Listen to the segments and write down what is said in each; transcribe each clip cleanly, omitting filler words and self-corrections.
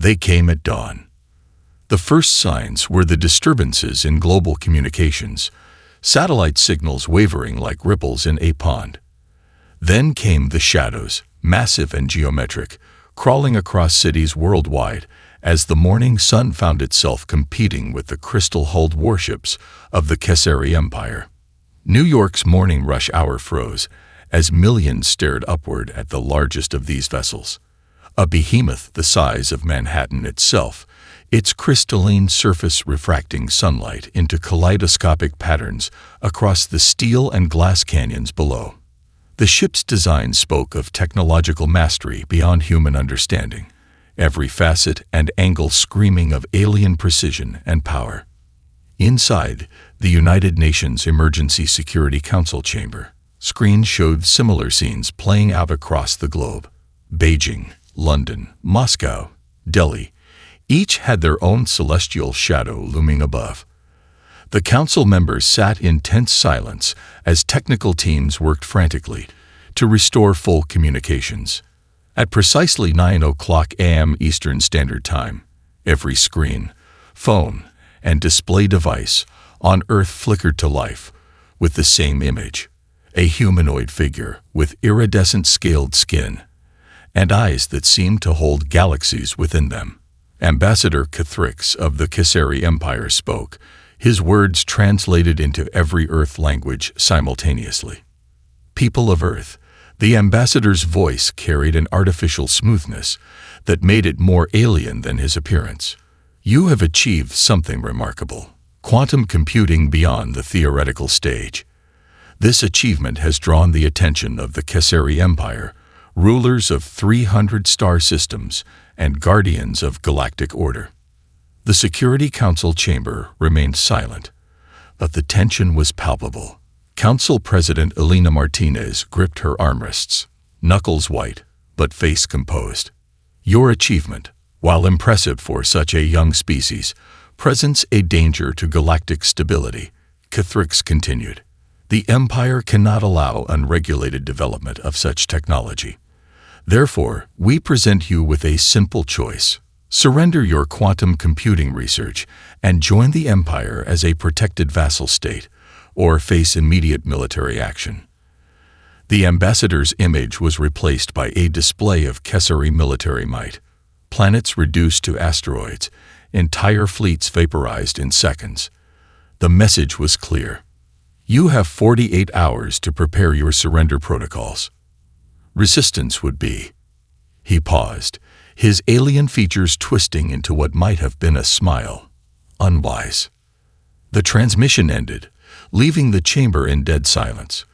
They came at dawn. The first signs were the disturbances in global communications, satellite signals wavering like ripples in a pond. Then came the shadows, massive and geometric, crawling across cities worldwide as the morning sun found itself competing with the crystal-hulled warships of the Kesari Empire. New York's morning rush hour froze as millions stared upward at the largest of these vessels, a behemoth the size of Manhattan itself, its crystalline surface refracting sunlight into kaleidoscopic patterns across the steel and glass canyons below. The ship's design spoke of technological mastery beyond human understanding, every facet and angle screaming of alien precision and power. Inside the United Nations Emergency Security Council chamber, screens showed similar scenes playing out across the globe. Beijing, London, Moscow, Delhi, each had their own celestial shadow looming above. The council members sat in tense silence as technical teams worked frantically to restore full communications. At precisely 9:00 a.m. Eastern Standard Time, every screen, phone, and display device on Earth flickered to life with the same image, a humanoid figure with iridescent scaled skin and eyes that seemed to hold galaxies within them. Ambassador Cathrix of the Kesari Empire spoke, his words translated into every Earth language simultaneously. People of Earth, the ambassador's voice carried an artificial smoothness that made it more alien than his appearance. You have achieved something remarkable, quantum computing beyond the theoretical stage. This achievement has drawn the attention of the Kesari Empire, rulers of 300 star systems and guardians of galactic order. The Security Council chamber remained silent, but the tension was palpable. Council President Elena Martinez gripped her armrests, knuckles white, but face composed. Your achievement, while impressive for such a young species, presents a danger to galactic stability, Cathrix continued. The Empire cannot allow unregulated development of such technology. Therefore, we present you with a simple choice. Surrender your quantum computing research and join the Empire as a protected vassal state, or face immediate military action. The ambassador's image was replaced by a display of Kesari military might. Planets reduced to asteroids, entire fleets vaporized in seconds. The message was clear. You have 48 hours to prepare your surrender protocols. Resistance would be. He paused, his alien features twisting into what might have been a smile. Unwise. The transmission ended, leaving the chamber in dead silence.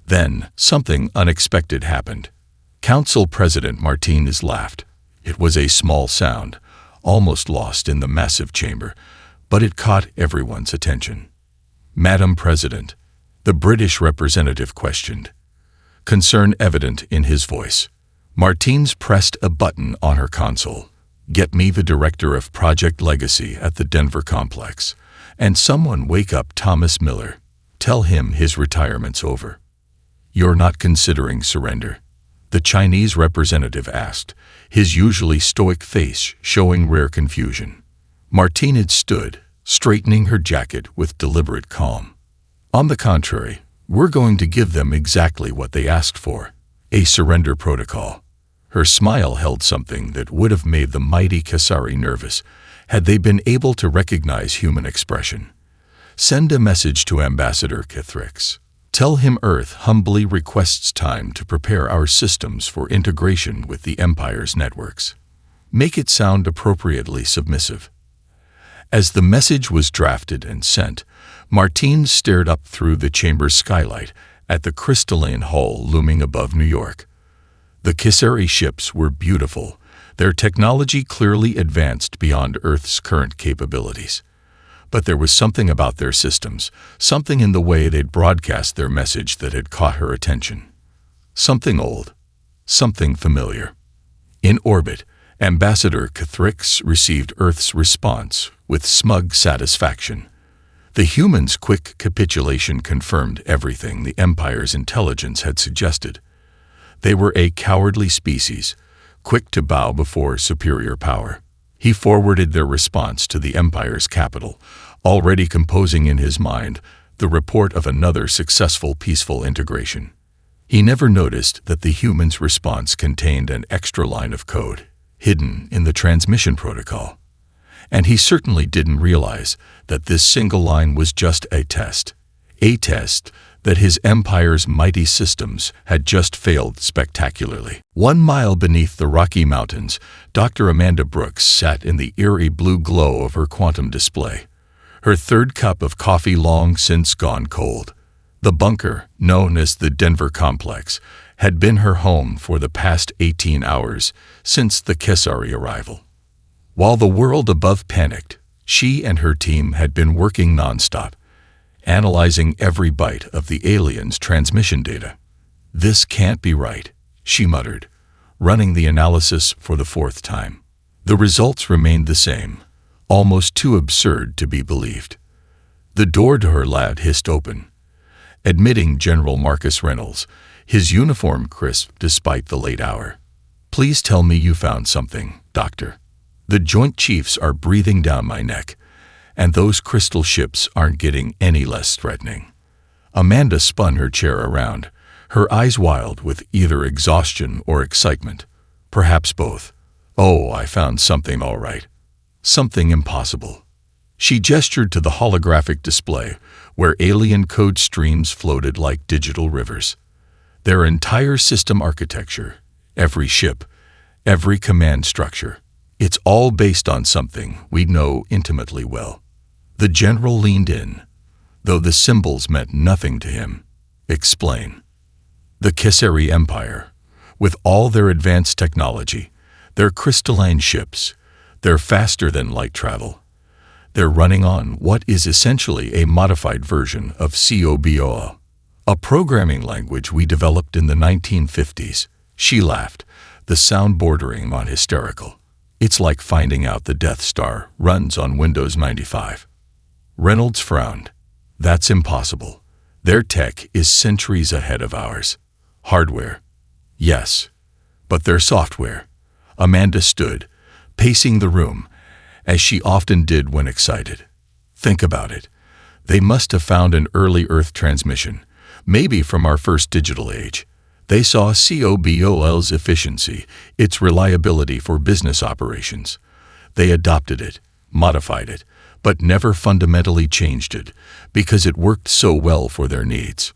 Then, something unexpected happened. Council President Martinez laughed. It was a small sound, almost lost in the massive chamber, but it caught everyone's attention. Madam President, the British representative questioned, concern evident in his voice. Martinez pressed a button on her console. Get me the director of Project Legacy at the Denver complex, and someone wake up Thomas Miller. Tell him his retirement's over. You're not considering surrender? The Chinese representative asked, his usually stoic face showing rare confusion. Martinez stood, straightening her jacket with deliberate calm. On the contrary, we're going to give them exactly what they asked for, a surrender protocol. Her smile held something that would have made the mighty Kesari nervous had they been able to recognize human expression. Send a message to Ambassador Cathrix. Tell him Earth humbly requests time to prepare our systems for integration with the Empire's networks. Make it sound appropriately submissive. As the message was drafted and sent, Martinez stared up through the chamber's skylight at the crystalline hull looming above New York. The Kesari ships were beautiful, their technology clearly advanced beyond Earth's current capabilities. But there was something about their systems, something in the way they'd broadcast their message that had caught her attention. Something old, something familiar. In orbit, Ambassador Cathrix received Earth's response with smug satisfaction. The humans' quick capitulation confirmed everything the Empire's intelligence had suggested. They were a cowardly species, quick to bow before superior power. He forwarded their response to the Empire's capital, already composing in his mind the report of another successful peaceful integration. He never noticed that the humans' response contained an extra line of code, hidden in the transmission protocol. And he certainly didn't realize that this single line was just a test that his empire's mighty systems had just failed spectacularly. 1 mile beneath the Rocky Mountains, Dr. Amanda Brooks sat in the eerie blue glow of her quantum display, her third cup of coffee long since gone cold. The bunker, known as the Denver Complex, had been her home for the past 18 hours since the Kesari arrival. While the world above panicked, she and her team had been working nonstop, analyzing every byte of the aliens' transmission data. "This can't be right," she muttered, running the analysis for the 4th time. The results remained the same, almost too absurd to be believed. The door to her lab hissed open, admitting General Marcus Reynolds, his uniform crisp despite the late hour. "Please tell me you found something, Doctor. The Joint Chiefs are breathing down my neck, and those crystal ships aren't getting any less threatening." Amanda spun her chair around, her eyes wild with either exhaustion or excitement, perhaps both. "Oh, I found something all right. Something impossible." She gestured to the holographic display, where alien code streams floated like digital rivers. Their entire system architecture, every ship, every command structure, it's all based on something we know intimately well. The general leaned in, though the symbols meant nothing to him. "Explain." "The Kesari Empire, with all their advanced technology, their crystalline ships, their faster-than-light travel, they're running on what is essentially a modified version of COBOL, a programming language we developed in the 1950s. She laughed, the sound bordering on hysterical. "It's like finding out the Death Star runs on Windows 95. Reynolds frowned. "That's impossible. Their tech is centuries ahead of ours." "Hardware, yes, but their software." Amanda stood, pacing the room, as she often did when excited. "Think about it. They must have found an early Earth transmission, maybe from our first digital age. They saw COBOL's efficiency, its reliability for business operations. They adopted it, modified it, but never fundamentally changed it, because it worked so well for their needs."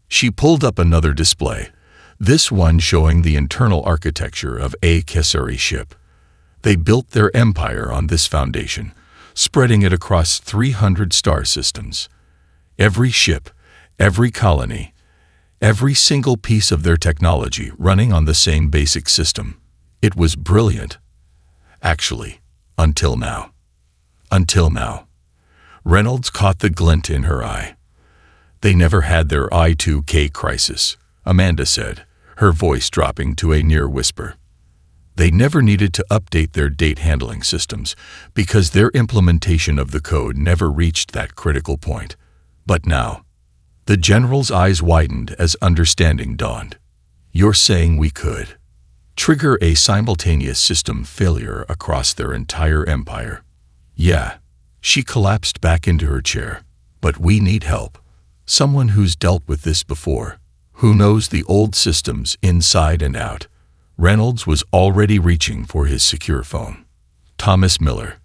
She pulled up another display, this one showing the internal architecture of a Kesari ship. They built their empire on this foundation, spreading it across 300 star systems. Every ship, every colony, every single piece of their technology running on the same basic system. It was brilliant. Actually, until now. Until now. Reynolds caught the glint in her eye. "They never had their I2K crisis," Amanda said, her voice dropping to a near whisper. "They never needed to update their date handling systems because their implementation of the code never reached that critical point. But now." The general's eyes widened as understanding dawned. "You're saying we could trigger a simultaneous system failure across their entire empire?" "Yeah." She collapsed back into her chair. "But we need help. Someone who's dealt with this before, who knows the old systems inside and out." Reynolds was already reaching for his secure phone. "Thomas Miller,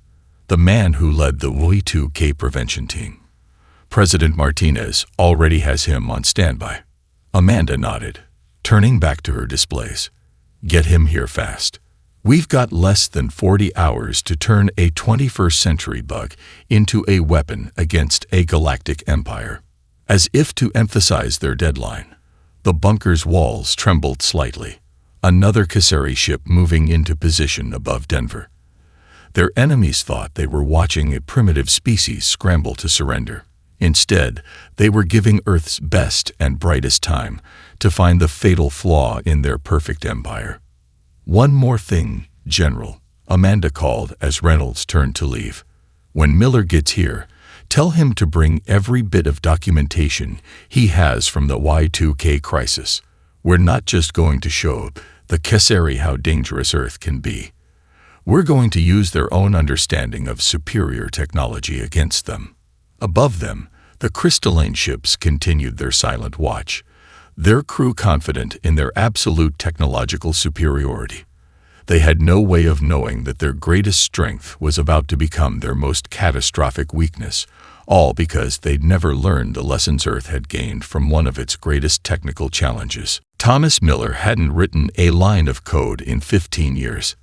the man who led the Y2K prevention team. President Martinez already has him on standby." Amanda nodded, turning back to her displays. "Get him here fast. We've got less than 40 hours to turn a 21st century bug into a weapon against a galactic empire." As if to emphasize their deadline, the bunker's walls trembled slightly, another Kesari ship moving into position above Denver. Their enemies thought they were watching a primitive species scramble to surrender. Instead, they were giving Earth's best and brightest time to find the fatal flaw in their perfect empire. "One more thing, General," Amanda called as Reynolds turned to leave. "When Miller gets here, tell him to bring every bit of documentation he has from the Y2K crisis. We're not just going to show the Kesari how dangerous Earth can be. We're going to use their own understanding of superior technology against them. Above them, the crystalline ships continued their silent watch, their crew confident in their absolute technological superiority. They had no way of knowing that their greatest strength was about to become their most catastrophic weakness, all because they'd never learned the lessons Earth had gained from one of its greatest technical challenges. Thomas Miller hadn't written a line of code in 15 years.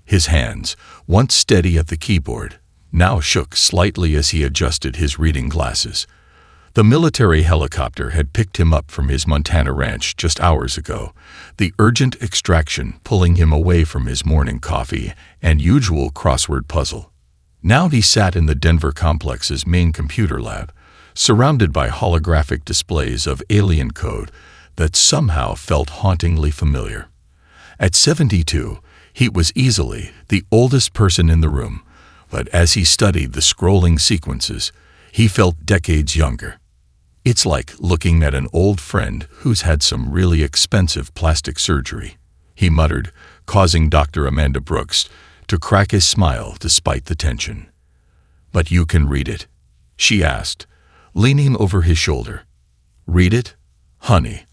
His hands, once steady at the keyboard, now shook slightly as he adjusted his reading glasses. The military helicopter had picked him up from his Montana ranch just hours ago, the urgent extraction pulling him away from his morning coffee and usual crossword puzzle. Now he sat in the Denver complex's main computer lab, surrounded by holographic displays of alien code that somehow felt hauntingly familiar. At 72, he was easily the oldest person in the room, but as he studied the scrolling sequences, he felt decades younger. It's like looking at an old friend who's had some really expensive plastic surgery, he muttered, causing Dr. Amanda Brooks to crack a smile despite the tension. "But you can read it?" she asked, leaning over his shoulder. "Read it? Honey,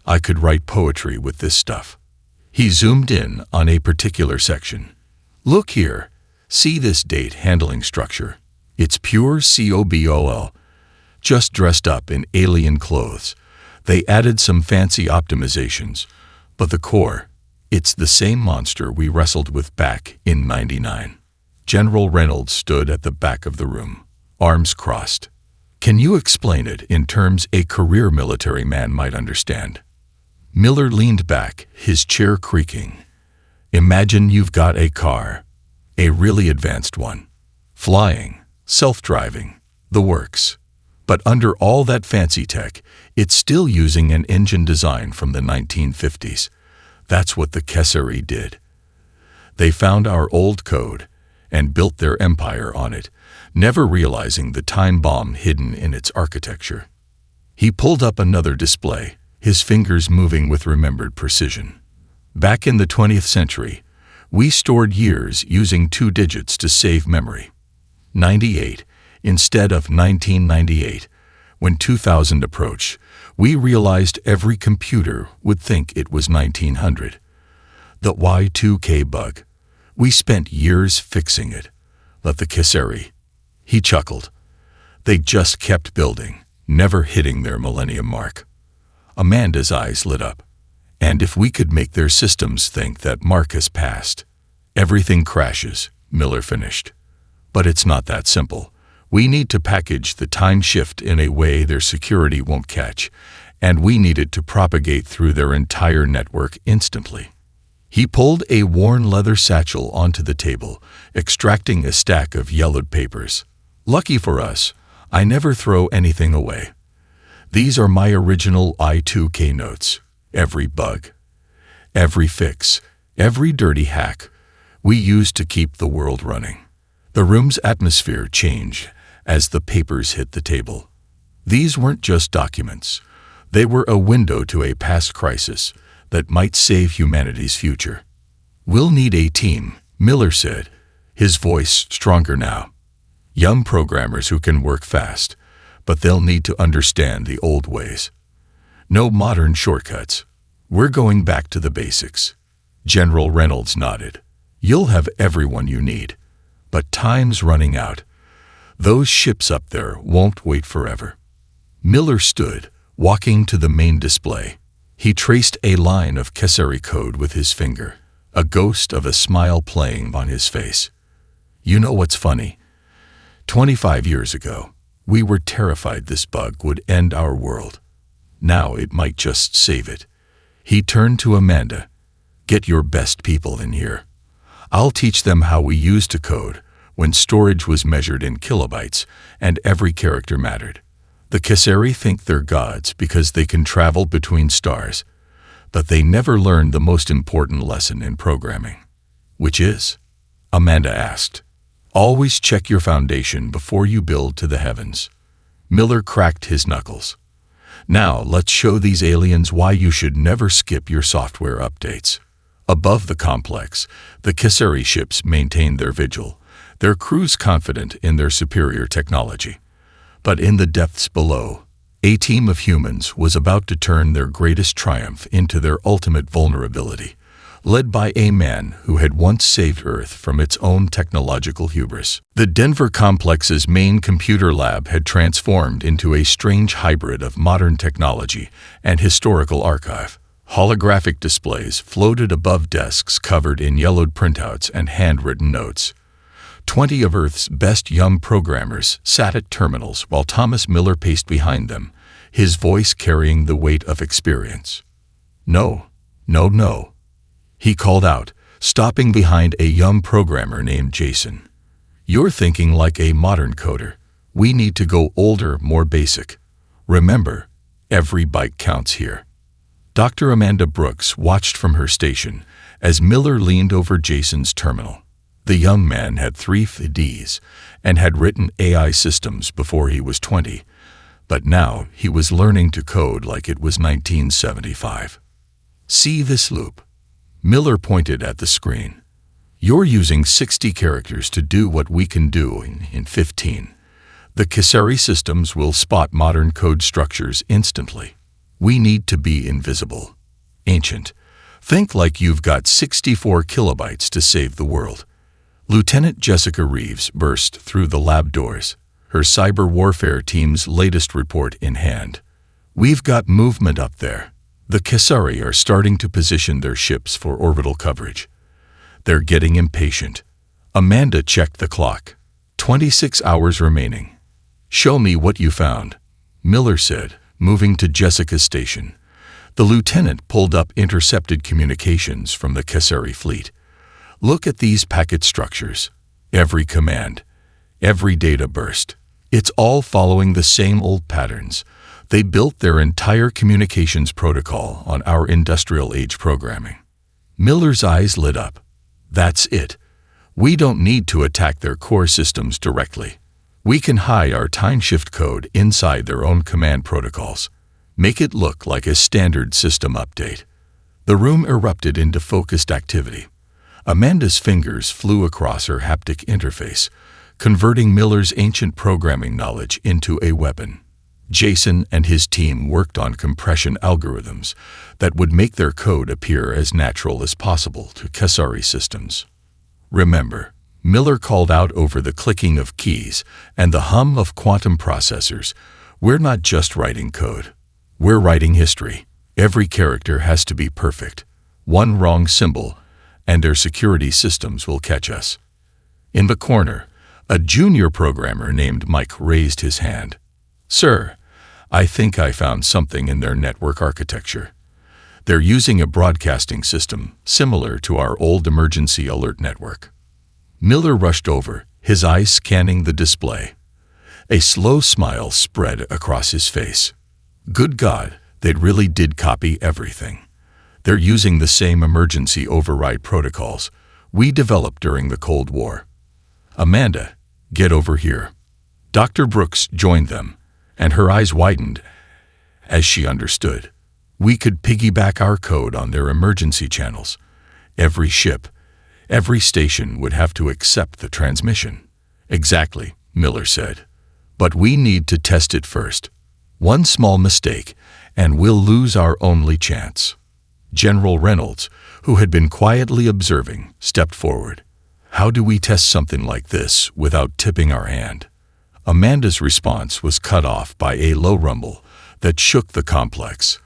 I could write poetry with this stuff." He zoomed in on a particular section. "Look here. See this date handling structure? It's pure COBOL, just dressed up in alien clothes. They added some fancy optimizations, but the core, it's the same monster we wrestled with back in '99. General Reynolds stood at the back of the room, arms crossed. "Can you explain it in terms a career military man might understand?" Miller leaned back, his chair creaking. "Imagine you've got a car, a really advanced one, flying, self-driving, the works. But under all that fancy tech, it's still using an engine design from the 1950s. That's what the Kesseri did. They found our old code and built their empire on it, never realizing the time bomb hidden in its architecture." He pulled up another display, his fingers moving with remembered precision. "Back in the 20th century, we stored years using 2 digits to save memory. 98 instead of 1998. When 2000 approached, we realized every computer would think it was 1900. The Y2K bug. We spent years fixing it. But the Kesseri," he chuckled. "They just kept building, never hitting their millennium mark." Amanda's eyes lit up. "And if we could make their systems think that mark has passed, everything crashes," Miller finished. "But it's not that simple. We need to package the time shift in a way their security won't catch, and we need it to propagate through their entire network instantly." He pulled a worn leather satchel onto the table, extracting a stack of yellowed papers. "Lucky for us, I never throw anything away. These are my original I2K notes. Every bug, every fix, every dirty hack we used to keep the world running." The room's atmosphere changed as the papers hit the table. These weren't just documents. They were a window to a past crisis that might save humanity's future. "We'll need a team," Miller said, his voice stronger now. "Young programmers who can work fast, but they'll need to understand the old ways. No modern shortcuts. We're going back to the basics." General Reynolds nodded. "You'll have everyone you need. But time's running out. Those ships up there won't wait forever." Miller stood, walking to the main display. He traced a line of Kesseri code with his finger, a ghost of a smile playing on his face. "You know what's funny? 25 years ago, we were terrified this bug would end our world. Now it might just save it." He turned to Amanda. "Get your best people in here. I'll teach them how we used to code when storage was measured in kilobytes and every character mattered. The Kesseri think they're gods because they can travel between stars, but they never learned the most important lesson in programming." "Which is?" Amanda asked. "Always check your foundation before you build to the heavens." Miller cracked his knuckles. "Now let's show these aliens why you should never skip your software updates." Above the complex, the Cassari ships maintained their vigil, their crews confident in their superior technology. But in the depths below, a team of humans was about to turn their greatest triumph into their ultimate vulnerability, led by a man who had once saved Earth from its own technological hubris. The Denver complex's main computer lab had transformed into a strange hybrid of modern technology and historical archive. Holographic displays floated above desks covered in yellowed printouts and handwritten notes. 20 of Earth's best young programmers sat at terminals while Thomas Miller paced behind them, his voice carrying the weight of experience. No, he called out, stopping behind a young programmer named Jason. You're thinking like a modern coder. We need to go older, more basic. Remember, every byte counts here. Dr. Amanda Brooks watched from her station as Miller leaned over Jason's terminal. The young man had 3 PhDs and had written AI systems before he was 20, but now he was learning to code like it was 1975. See this loop? Miller pointed at the screen. You're using 60 characters to do what we can do in 15. The Cassari systems will spot modern code structures instantly. We need to be invisible. Ancient. Think like you've got 64 kilobytes to save the world. Lieutenant Jessica Reeves burst through the lab doors, her cyber warfare team's latest report in hand. We've got movement up there. The Cassari are starting to position their ships for orbital coverage. They're getting impatient. Amanda checked the clock. 26 hours remaining. Show me what you found, Miller said, moving to Jessica's station. The lieutenant pulled up intercepted communications from the Cassari fleet. Look at these packet structures. Every command, every data burst. It's all following the same old patterns. They built their entire communications protocol on our industrial age programming. Miller's eyes lit up. That's it. We don't need to attack their core systems directly. We can hide our time shift code inside their own command protocols. Make it look like a standard system update. The room erupted into focused activity. Amanda's fingers flew across her haptic interface, converting Miller's ancient programming knowledge into a weapon. Jason and his team worked on compression algorithms that would make their code appear as natural as possible to Cassari systems. Remember, Miller called out over the clicking of keys and the hum of quantum processors, we're not just writing code. We're writing history. Every character has to be perfect. One wrong symbol, and their security systems will catch us. In the corner, a junior programmer named Mike raised his hand. Sir, I think I found something in their network architecture. They're using a broadcasting system similar to our old emergency alert network. Miller rushed over, his eyes scanning the display. A slow smile spread across his face. Good God, they really did copy everything. They're using the same emergency override protocols we developed during the Cold War. Amanda, get over here. Dr. Brooks joined them, and her eyes widened as she understood. We could piggyback our code on their emergency channels. Every ship, every station would have to accept the transmission. Exactly, Miller said. But we need to test it first. One small mistake, and we'll lose our only chance. General Reynolds, who had been quietly observing, stepped forward. How do we test something like this without tipping our hand? Amanda's response was cut off by a low rumble that shook the complex.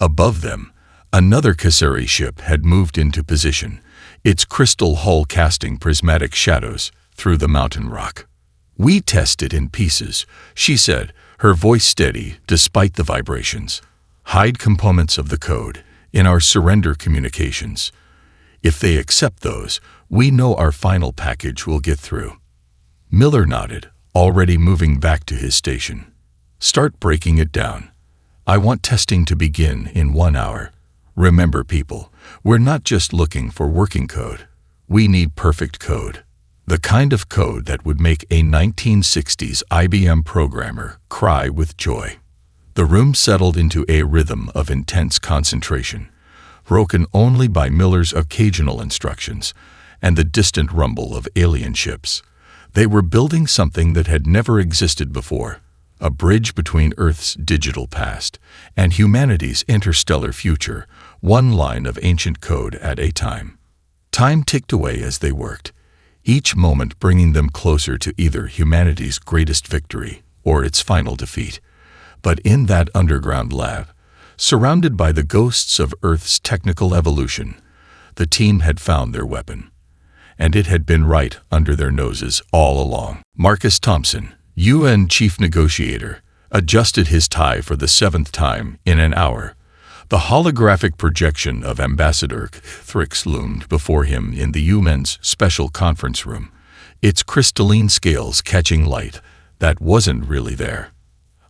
Above them, another Cassari ship had moved into position, its crystal hull casting prismatic shadows through the mountain rock. We tested in pieces, she said, her voice steady despite the vibrations. Hide components of the code in our surrender communications. If they accept those, we know our final package will get through. Miller nodded, already moving back to his station. Start breaking it down. I want testing to begin in 1 hour. Remember, people, we're not just looking for working code. We need perfect code. The kind of code that would make a 1960s IBM programmer cry with joy. The room settled into a rhythm of intense concentration. broken only by Miller's occasional instructions and the distant rumble of alien ships. They were building something that had never existed before, a bridge between Earth's digital past and humanity's interstellar future, one line of ancient code at a time. Time ticked away as they worked, each moment bringing them closer to either humanity's greatest victory or its final defeat. But in that underground lab, surrounded by the ghosts of Earth's technical evolution, the team had found their weapon. And it had been right under their noses all along. Marcus Thompson, UN chief negotiator, adjusted his tie for the 7th time in an hour. The holographic projection of Ambassador Thrix loomed before him in the UN's special conference room, its crystalline scales catching light that wasn't really there.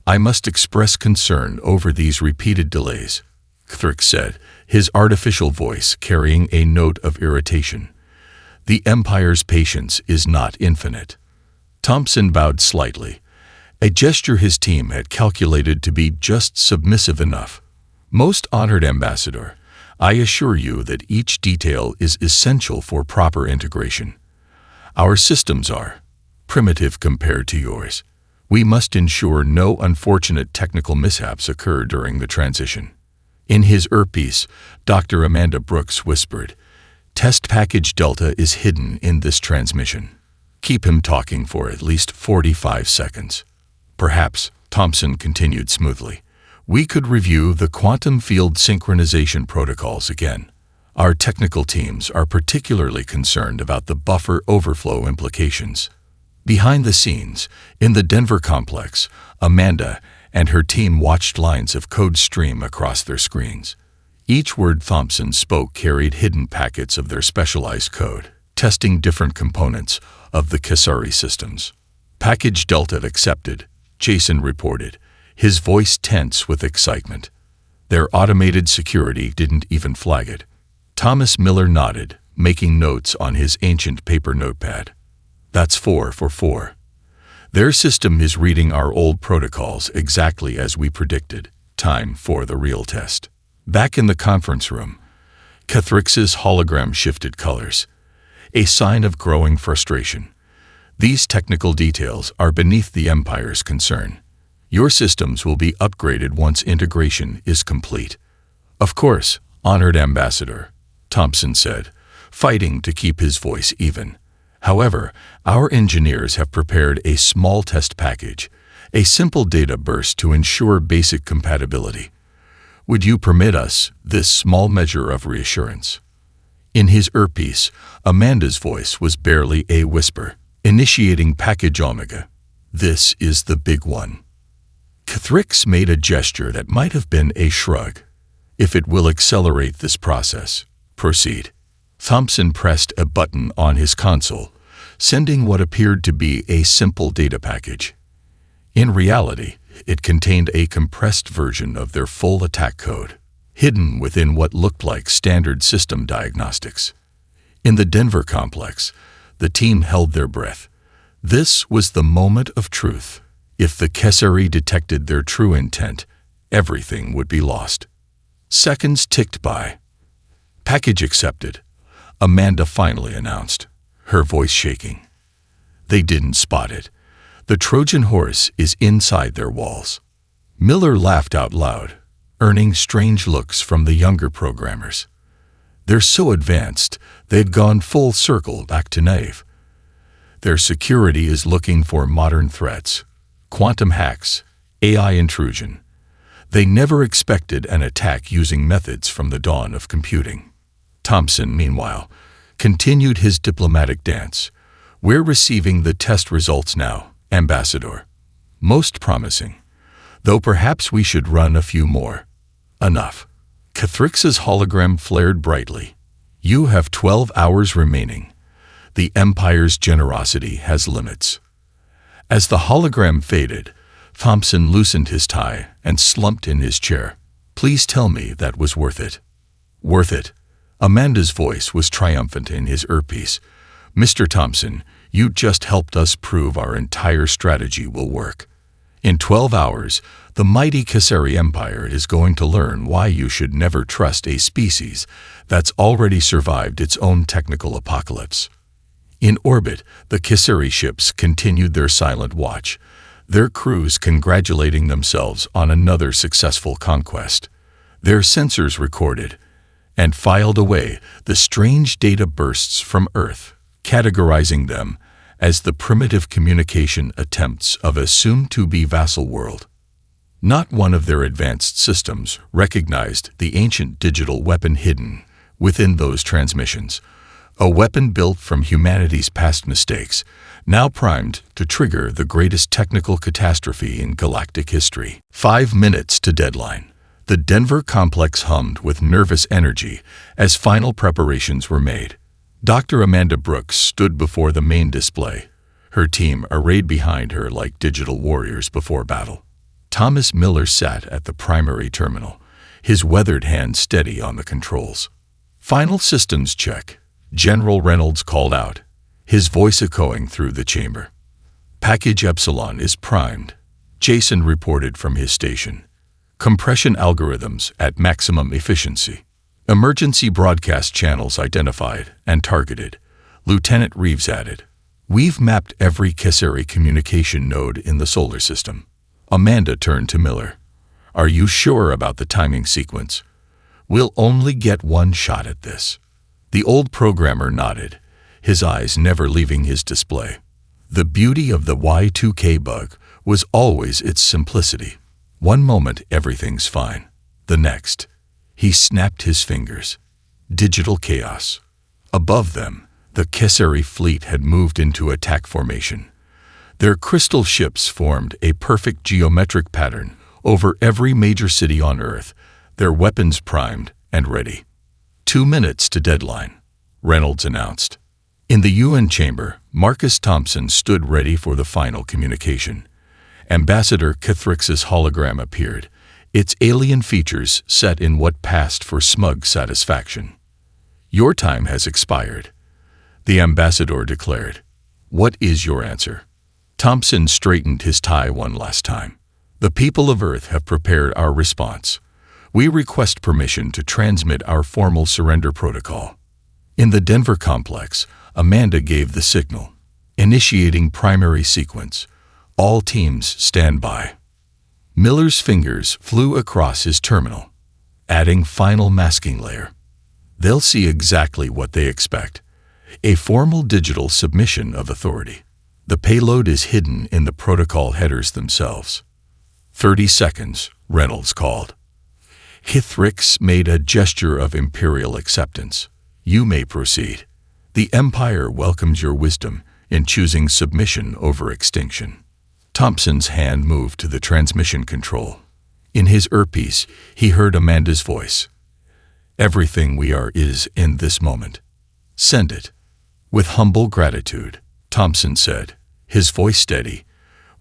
"I must express concern over these repeated delays," Thrix said, his artificial voice carrying a note of irritation. "The Empire's patience is not infinite." Thompson bowed slightly, a gesture his team had calculated to be just submissive enough. "Most honored Ambassador, I assure you that each detail is essential for proper integration. Our systems are primitive compared to yours. We must ensure no unfortunate technical mishaps occur during the transition." In his earpiece, Dr. Amanda Brooks whispered, "Test package Delta is hidden in this transmission. Keep him talking for at least 45 seconds. Perhaps," Thompson continued smoothly, "we could review the quantum field synchronization protocols again. Our technical teams are particularly concerned about the buffer overflow implications." Behind the scenes, in the Denver complex, Amanda and her team watched lines of code stream across their screens. Each word Thompson spoke carried hidden packets of their specialized code, testing different components of the Kesari systems. "Package Delta accepted," Jason reported, his voice tense with excitement. Their automated security didn't even flag it. Thomas Miller nodded, making notes on his ancient paper notepad. "That's 4 for 4. Their system is reading our old protocols exactly as we predicted. Time for the real test." Back in the conference room, Cathrix's hologram shifted colors, a sign of growing frustration. "These technical details are beneath the Empire's concern. Your systems will be upgraded once integration is complete." "Of course, honored Ambassador," Thompson said, fighting to keep his voice even. "However, our engineers have prepared a small test package, a simple data burst to ensure basic compatibility. Would you permit us this small measure of reassurance?" In his earpiece, Amanda's voice was barely a whisper. "Initiating package Omega. This is the big one." Cathrix made a gesture that might have been a shrug. "If it will accelerate this process, proceed." Thompson pressed a button on his console, sending what appeared to be a simple data package. In reality, it contained a compressed version of their full attack code, hidden within what looked like standard system diagnostics. In the Denver complex, the team held their breath. This was the moment of truth. If the Kesari detected their true intent, everything would be lost. Seconds ticked by. "Package accepted," Amanda finally announced, her voice shaking. They didn't spot it. The Trojan horse is inside their walls. Miller laughed out loud, earning strange looks from the younger programmers. They're so advanced, they'd gone full circle back to naive. Their security is looking for modern threats, quantum hacks, AI intrusion. They never expected an attack using methods from the dawn of computing. Thompson, meanwhile, continued his diplomatic dance. "We're receiving the test results now, Ambassador. Most promising. Though perhaps we should run a few more." "Enough." Cathrix's hologram flared brightly. "You have 12 hours remaining. The Empire's generosity has limits." As the hologram faded, Thompson loosened his tie and slumped in his chair. "Please tell me that was worth it." "Worth it." Amanda's voice was triumphant in his earpiece. "Mr. Thompson, you just helped us prove our entire strategy will work. In 12 hours, the mighty Kisari Empire is going to learn why you should never trust a species that's already survived its own technical apocalypse. In orbit, the Kisari ships continued their silent watch, their crews congratulating themselves on another successful conquest. Their sensors recorded and filed away the strange data bursts from Earth, categorizing them as the primitive communication attempts of a soon-to-be vassal world. Not one of their advanced systems recognized the ancient digital weapon hidden within those transmissions, a weapon built from humanity's past mistakes, now primed to trigger the greatest technical catastrophe in galactic history. 5 minutes to deadline. The Denver complex hummed with nervous energy as final preparations were made. Dr. Amanda Brooks stood before the main display, her team arrayed behind her like digital warriors before battle. Thomas Miller sat at the primary terminal, his weathered hand steady on the controls. "Final systems check," General Reynolds called out, his voice echoing through the chamber. "Package Epsilon is primed," Jason reported from his station. "Compression algorithms at maximum efficiency. Emergency broadcast channels identified and targeted," Lieutenant Reeves added. "We've mapped every Kisari communication node in the solar system." Amanda turned to Miller. "Are you sure about the timing sequence? We'll only get one shot at this." The old programmer nodded, his eyes never leaving his display. The beauty of the Y2K bug was always its simplicity. One moment everything's fine. The next, he snapped his fingers. Digital chaos. Above them, the Kisari fleet had moved into attack formation. Their crystal ships formed a perfect geometric pattern over every major city on Earth, their weapons primed and ready. 2 minutes to deadline, Reynolds announced. In the UN chamber, Marcus Thompson stood ready for the final communication. Ambassador Kithrix's hologram appeared, its alien features set in what passed for smug satisfaction. "Your time has expired," the ambassador declared. "What is your answer?" Thompson straightened his tie one last time. "The people of Earth have prepared our response. We request permission to transmit our formal surrender protocol." In the Denver complex, Amanda gave the signal. "Initiating primary sequence. All teams stand by." Miller's fingers flew across his terminal, adding final masking layer. They'll see exactly what they expect. A formal digital submission of authority. The payload is hidden in the protocol headers themselves. 30 seconds, Reynolds called. Kithrix made a gesture of imperial acceptance. "You may proceed. The Empire welcomes your wisdom in choosing submission over extinction." Thompson's hand moved to the transmission control. In his earpiece, he heard Amanda's voice. "Everything we are is in this moment. Send it." With humble gratitude, Thompson said, his voice steady,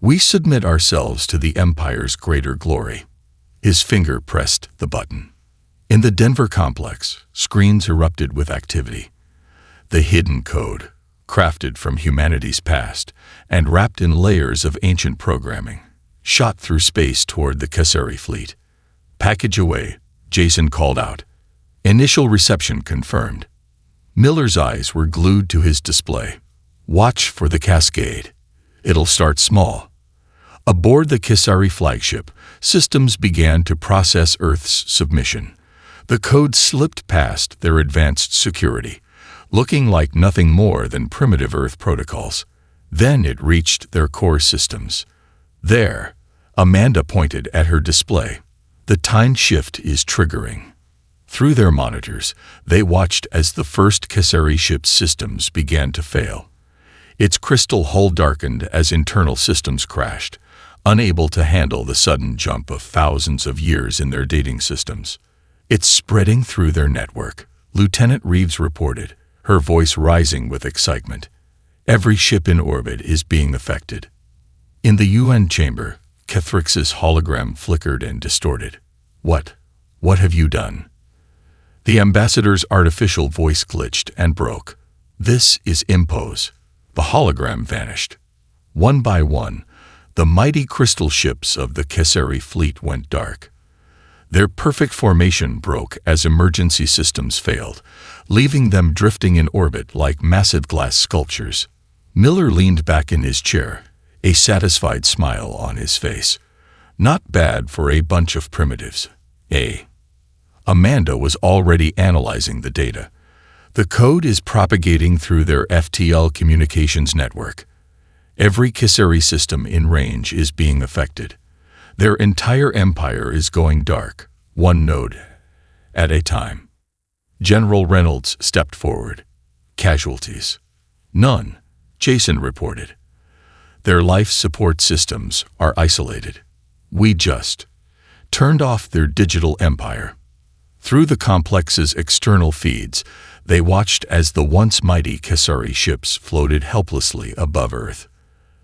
"We submit ourselves to the Empire's greater glory." His finger pressed the button. In the Denver complex, screens erupted with activity. The hidden code, crafted from humanity's past and wrapped in layers of ancient programming, shot through space toward the Kisari fleet. "Package away," Jason called out. Initial reception confirmed. Miller's eyes were glued to his display. "Watch for the cascade. It'll start small." Aboard the Kisari flagship, systems began to process Earth's submission. The code slipped past their advanced security, looking like nothing more than primitive Earth protocols. Then it reached their core systems. "There," Amanda pointed at her display. "The time shift is triggering." Through their monitors, they watched as the first Kisari ship's systems began to fail. Its crystal hull darkened as internal systems crashed, unable to handle the sudden jump of thousands of years in their dating systems. "It's spreading through their network," Lieutenant Reeves reported, her voice rising with excitement. "Every ship in orbit is being affected." In the UN chamber, Kithrix's hologram flickered and distorted. What have you done?" The ambassador's artificial voice glitched and broke. "This is impose." The hologram vanished. One by one, The mighty crystal ships of the Kesari fleet went dark. Their perfect formation broke as emergency systems failed, leaving them drifting in orbit like massive glass sculptures. Miller leaned back in his chair, a satisfied smile on his face. Not bad for a bunch of primitives, eh? Amanda was already analyzing the data. The code is propagating through their FTL communications network. Every Kesari system in range is being affected. Their entire empire is going dark, one node at a time. General Reynolds stepped forward. Casualties? None, Jason reported. Their life support systems are isolated. We just turned off their digital empire. Through the complex's external feeds, they watched as the once mighty Kesari ships floated helplessly above Earth.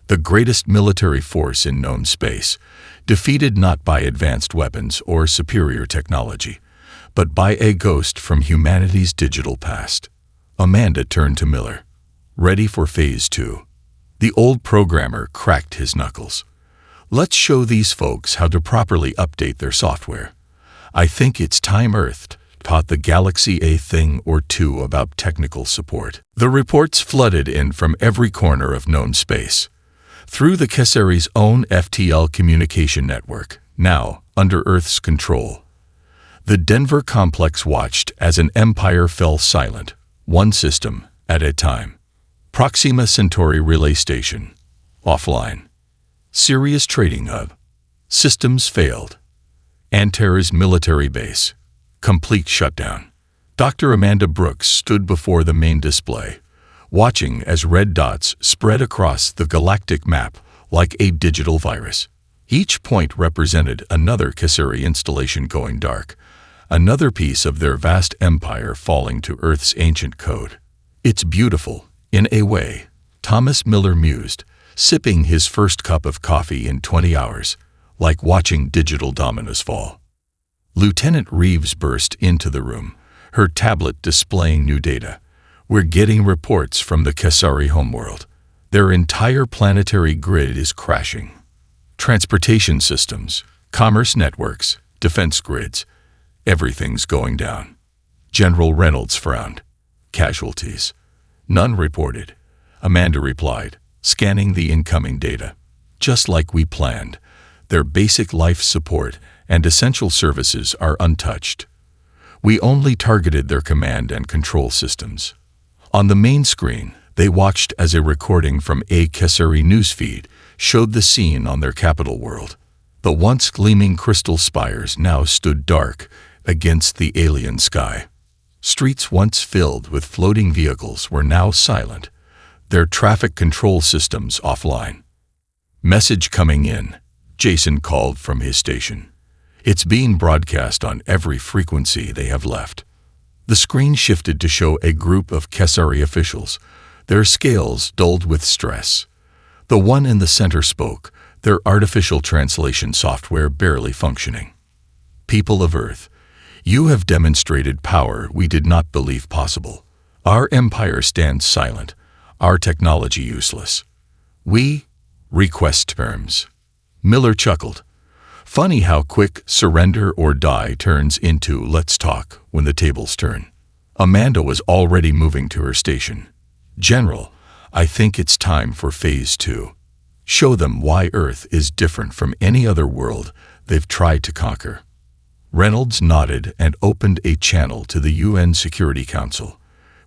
The greatest military force in known space, defeated not by advanced weapons or superior technology, but by a ghost from humanity's digital past. Amanda turned to Miller. Ready for Phase 2. The old programmer cracked his knuckles. Let's show these folks how to properly update their software. I think it's time Earth taught the galaxy a thing or two about technical support. The reports flooded in from every corner of known space. Through the Kesari's own FTL communication network, now under Earth's control. The Denver complex watched as an empire fell silent, one system at a time. Proxima Centauri Relay Station, offline. Sirius Trading Hub, systems failed. Antares Military Base, complete shutdown. Dr. Amanda Brooks stood before the main display, watching as red dots spread across the galactic map like a digital virus. Each point represented another Kesari installation going dark, another piece of their vast empire falling to Earth's ancient code. It's beautiful, in a way, Thomas Miller mused, sipping his first cup of coffee in 20 hours, like watching digital dominoes fall. Lieutenant Reeves burst into the room, her tablet displaying new data. We're getting reports from the Kesari homeworld. Their entire planetary grid is crashing. Transportation systems, commerce networks, defense grids, everything's going down. General Reynolds frowned. Casualties? None reported. Amanda replied, scanning the incoming data. Just like we planned, their basic life support and essential services are untouched. We only targeted their command and control systems. On the main screen, they watched as a recording from a Kesari newsfeed showed the scene on their capital world. The once gleaming crystal spires now stood dark against the alien sky. Streets once filled with floating vehicles were now silent, their traffic control systems offline. Message coming in, Jason called from his station. It's being broadcast on every frequency they have left. The screen shifted to show a group of Kesari officials, their scales dulled with stress. The one in the center spoke, their artificial translation software barely functioning. People of Earth, you have demonstrated power we did not believe possible. Our empire stands silent, our technology useless. We request terms. Miller chuckled. Funny how quick surrender or die turns into let's talk when the tables turn. Amanda was already moving to her station. General, I think it's time for Phase 2. Show them why Earth is different from any other world they've tried to conquer. Reynolds nodded and opened a channel to the UN Security Council.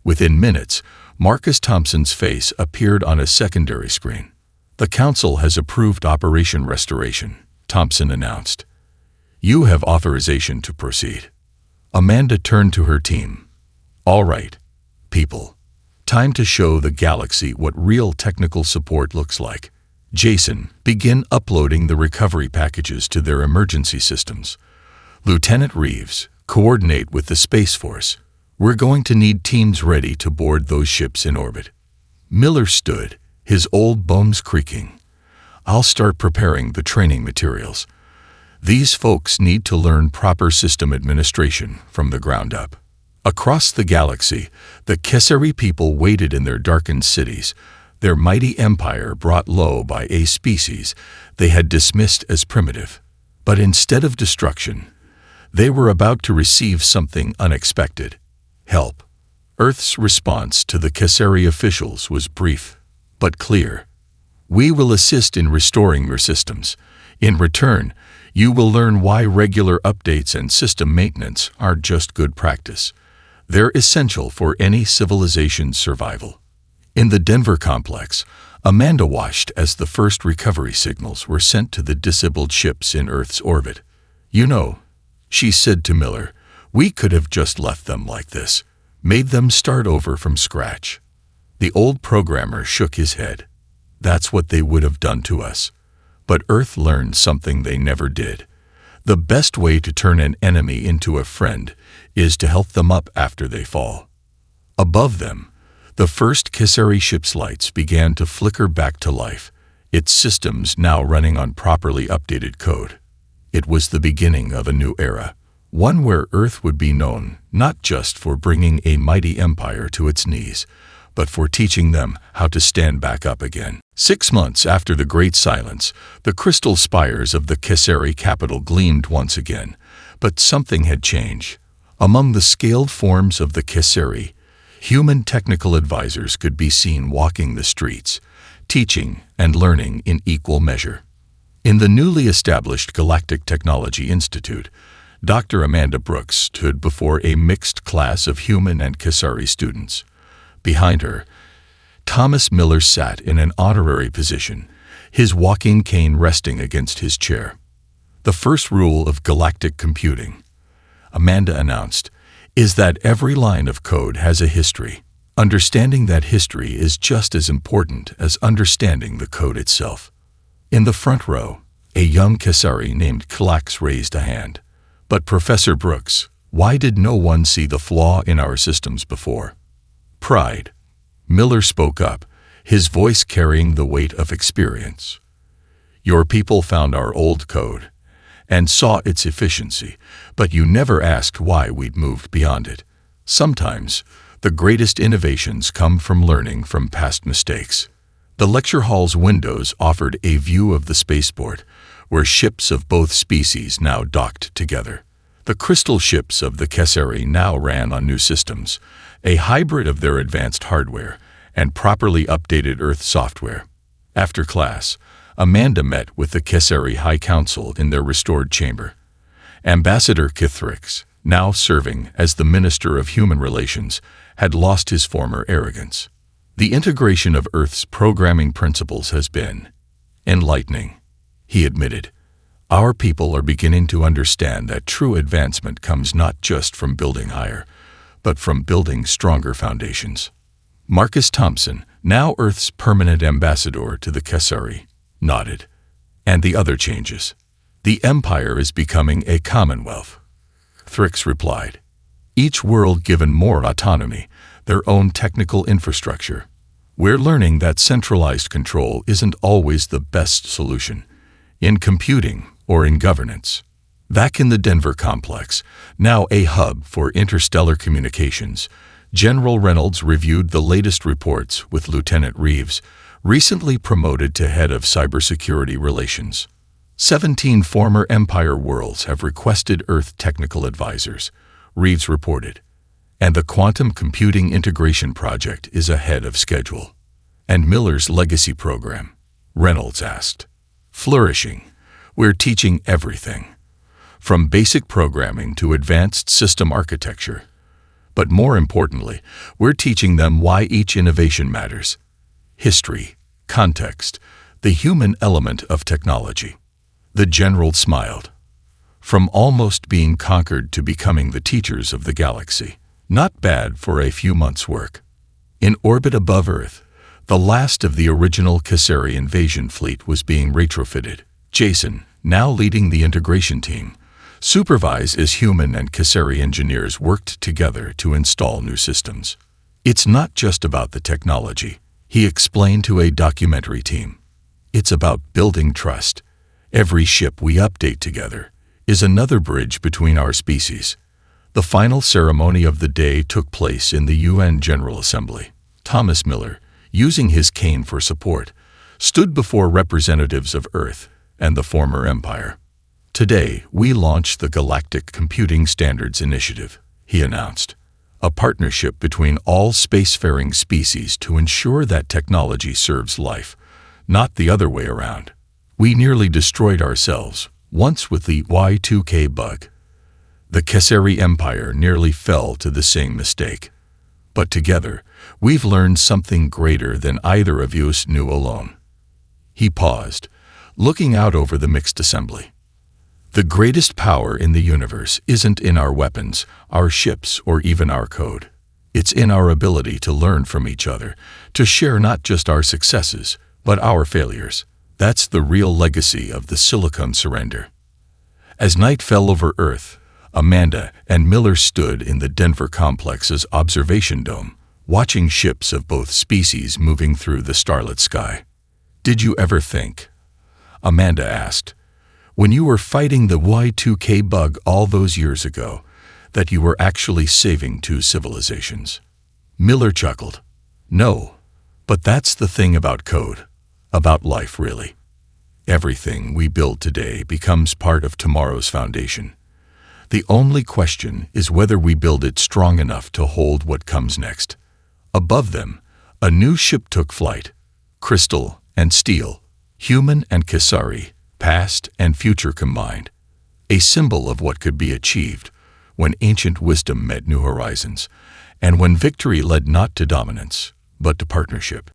Within minutes, Marcus Thompson's face appeared on a secondary screen. The Council has approved Operation Restoration, Thompson announced. You have authorization to proceed. Amanda turned to her team. All right, people. Time to show the galaxy what real technical support looks like. Jason, begin uploading the recovery packages to their emergency systems. Lieutenant Reeves, coordinate with the Space Force. We're going to need teams ready to board those ships in orbit. Miller stood, his old bones creaking. I'll start preparing the training materials. These folks need to learn proper system administration from the ground up. Across the galaxy, the Kesari people waited in their darkened cities, their mighty empire brought low by a species they had dismissed as primitive. But instead of destruction, they were about to receive something unexpected: help. Earth's response to the Cassari officials was brief, but clear. "We will assist in restoring your systems. In return, you will learn why regular updates and system maintenance are just good practice. They're essential for any civilization's survival." In the Denver complex, Amanda watched as the first recovery signals were sent to the disabled ships in Earth's orbit. "You know," she said to Miller, "we could have just left them like this, made them start over from scratch." The old programmer shook his head. "That's what they would have done to us." But Earth learned something they never did. The best way to turn an enemy into a friend is to help them up after they fall. Above them, the first Cassari ship's lights began to flicker back to life, its systems now running on properly updated code. It was the beginning of a new era, one where Earth would be known not just for bringing a mighty empire to its knees, but for teaching them how to stand back up again. 6 months after the Great Silence, the crystal spires of the Cassari capital gleamed once again, but something had changed. Among the scaled forms of the Cassari, human technical advisors could be seen walking the streets, teaching and learning in equal measure. In the newly established Galactic Technology Institute, Dr. Amanda Brooks stood before a mixed class of human and Cassari students. Behind her, Thomas Miller sat in an honorary position, his walking cane resting against his chair. "The first rule of galactic computing," Amanda announced, "is that every line of code has a history. Understanding that history is just as important as understanding the code itself." In the front row, a young Cassari named Klax raised a hand. "But Professor Brooks, why did no one see the flaw in our systems before?" "Pride." Miller spoke up, his voice carrying the weight of experience. "Your people found our old code and saw its efficiency, but you never asked why we'd moved beyond it. Sometimes, the greatest innovations come from learning from past mistakes." The lecture hall's windows offered a view of the spaceport, where ships of both species now docked together. The crystal ships of the Cassari now ran on new systems, a hybrid of their advanced hardware and properly updated Earth software. After class, Amanda met with the Cassari High Council in their restored chamber. Ambassador Kithrix, now serving as the Minister of Human Relations, had lost his former arrogance. "The integration of Earth's programming principles has been enlightening," he admitted. "Our people are beginning to understand that true advancement comes not just from building higher, but from building stronger foundations." Marcus Thompson, now Earth's permanent ambassador to the Cassari, nodded. "And the other changes. The Empire is becoming a commonwealth," Thrix replied. "Each world given more autonomy, their own technical infrastructure. We're learning that centralized control isn't always the best solution, in computing or in governance." Back in the Denver complex, now a hub for interstellar communications, General Reynolds reviewed the latest reports with Lieutenant Reeves, recently promoted to head of cybersecurity relations. 17 former Empire worlds have requested Earth technical advisors, Reeves reported, and the quantum computing integration project is ahead of schedule. "And Miller's legacy program?" Reynolds asked. "Flourishing. We're teaching everything, from basic programming to advanced system architecture. But more importantly, we're teaching them why each innovation matters. History, context, the human element of technology." The general smiled. "From almost being conquered to becoming the teachers of the galaxy. Not bad for a few months' work." In orbit above Earth, the last of the original Cassari invasion fleet was being retrofitted. Jason, now leading the integration team, supervised as human and Cassari engineers worked together to install new systems. "It's not just about the technology," he explained to a documentary team. "It's about building trust. Every ship we update together is another bridge between our species." The final ceremony of the day took place in the UN General Assembly. Thomas Miller, using his cane for support, stood before representatives of Earth and the former Empire. "Today, we launch the Galactic Computing Standards Initiative," he announced, "a partnership between all spacefaring species to ensure that technology serves life, not the other way around. We nearly destroyed ourselves, once with the Y2K bug. The Kesari Empire nearly fell to the same mistake. But together, we've learned something greater than either of us knew alone." He paused, looking out over the mixed assembly. "The greatest power in the universe isn't in our weapons, our ships, or even our code. It's in our ability to learn from each other, to share not just our successes, but our failures. That's the real legacy of the Silicon surrender." As night fell over Earth, Amanda and Miller stood in the Denver complex's observation dome, watching ships of both species moving through the starlit sky. "Did you ever think," Amanda asked, "when you were fighting the Y2K bug all those years ago, that you were actually saving two civilizations?" Miller chuckled. "No, but that's the thing about code, about life really. Everything we build today becomes part of tomorrow's foundation. The only question is whether we build it strong enough to hold what comes next." Above them, a new ship took flight. Crystal and steel, human and Kesari, past and future combined. A symbol of what could be achieved when ancient wisdom met new horizons, and when victory led not to dominance, but to partnership.